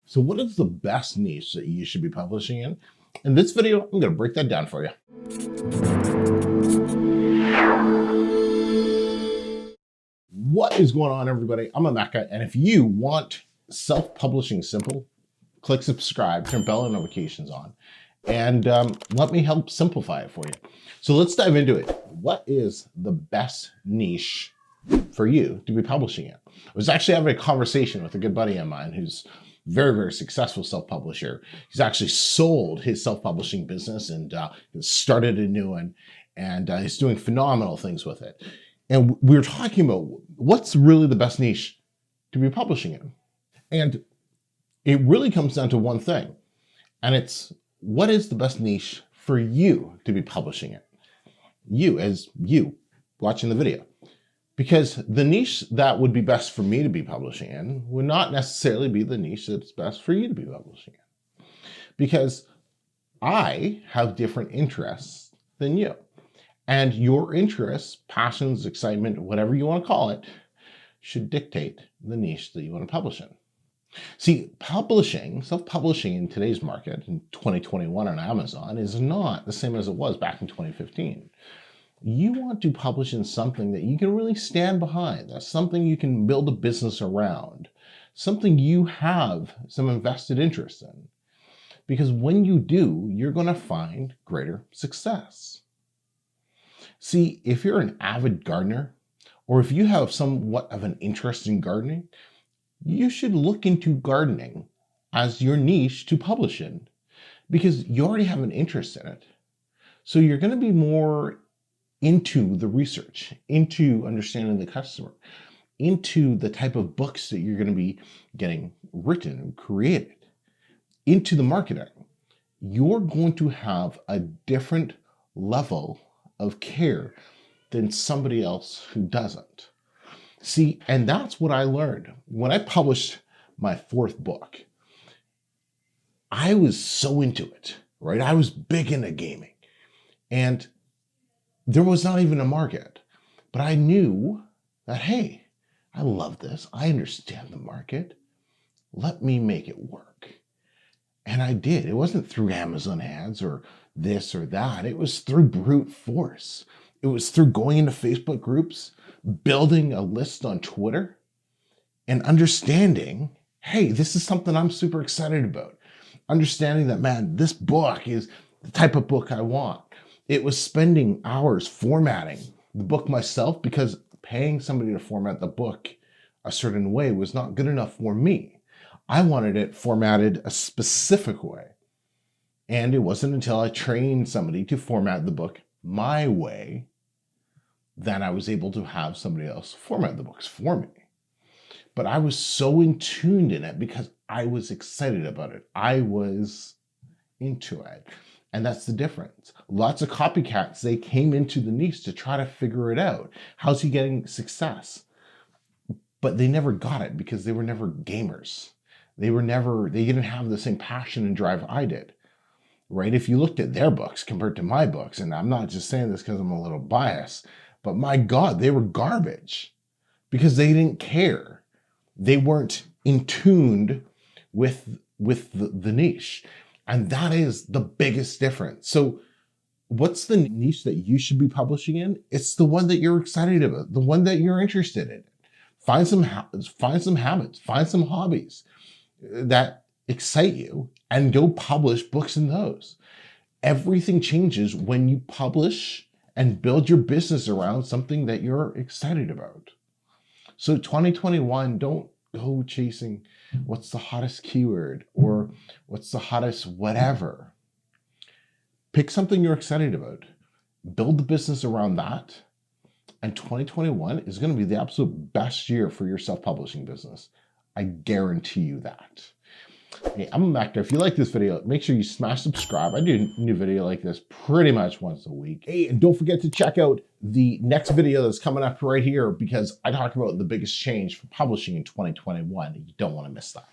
So what is the best niche that you should be publishing in? In this video, I'm going to break that down for you. What is going on, everybody? I'm Emeka, and if you want self-publishing simple, click subscribe, turn bell notifications on, and let me help simplify it for you. So let's dive into it. What is the best niche for you to be publishing in? I was actually having a conversation with a good buddy of mine who's very, very successful self-publisher. He's actually sold his self-publishing business and started a new one, and he's doing phenomenal things with it. And we were talking about what's really the best niche to be publishing in. And it really comes down to one thing, and it's what is the best niche for you to be publishing in? You, as you watching the video. Because the niche that would be best for me to be publishing in would not necessarily be the niche that's best for you to be publishing in. Because I have different interests than you. And your interests, passions, excitement, whatever you want to call it, should dictate the niche that you want to publish in. See, publishing, self-publishing in today's market, in 2021 on Amazon, is not the same as it was back in 2015. You want to publish in something that you can really stand behind. That's something you can build a business around, something you have some invested interest in. Because when you do, you're going to find greater success. See, if you're an avid gardener, or if you have somewhat of an interest in gardening, you should look into gardening as your niche to publish in, because you already have an interest in it. So you're going to be more into the research, into understanding the customer, into the type of books that you're going to be getting written and created, into the marketing. You're going to have a different level of care than somebody else who doesn't. See, and that's what I learned. When I published my fourth book, I was so into it, right? I was big into gaming. And there was not even a market, but I knew that, hey, I love this. I understand the market. Let me make it work. And I did. It wasn't through Amazon ads or this or that. It was through brute force. It was through going into Facebook groups, building a list on Twitter, and understanding, hey, this is something I'm super excited about. Understanding that, man, this book is the type of book I want. It was spending hours formatting the book myself, because paying somebody to format the book a certain way was not good enough for me. I wanted it formatted a specific way. And it wasn't until I trained somebody to format the book my way that I was able to have somebody else format the books for me. But I was so in tuned in it because I was excited about it. I was into it. And that's the difference. Lots of copycats, they came into the niche to try to figure it out. How's he getting success? But they never got it because they were never gamers. They didn't have the same passion and drive I did, right? If you looked at their books compared to my books, and I'm not just saying this because I'm a little biased, but my God, they were garbage because they didn't care. They weren't in tuned with the niche. And that is the biggest difference. So what's the niche that you should be publishing in? It's the one that you're excited about, the one that you're interested in. Find some habits, find some hobbies that excite you, and go publish books in those. Everything changes when you publish and build your business around something that you're excited about. So 2021, don't go chasing what's the hottest keyword or what's the hottest whatever. Pick something you're excited about. Build the business around that. And 2021 is going to be the absolute best year for your self-publishing business. I guarantee you that. Hey, I'm Emeka. If you like this video, make sure you smash subscribe. I do a new video like this pretty much once a week. Hey, and don't forget to check out the next video that's coming up right here, because I talk about the biggest change for publishing in 2021. You don't want to miss that.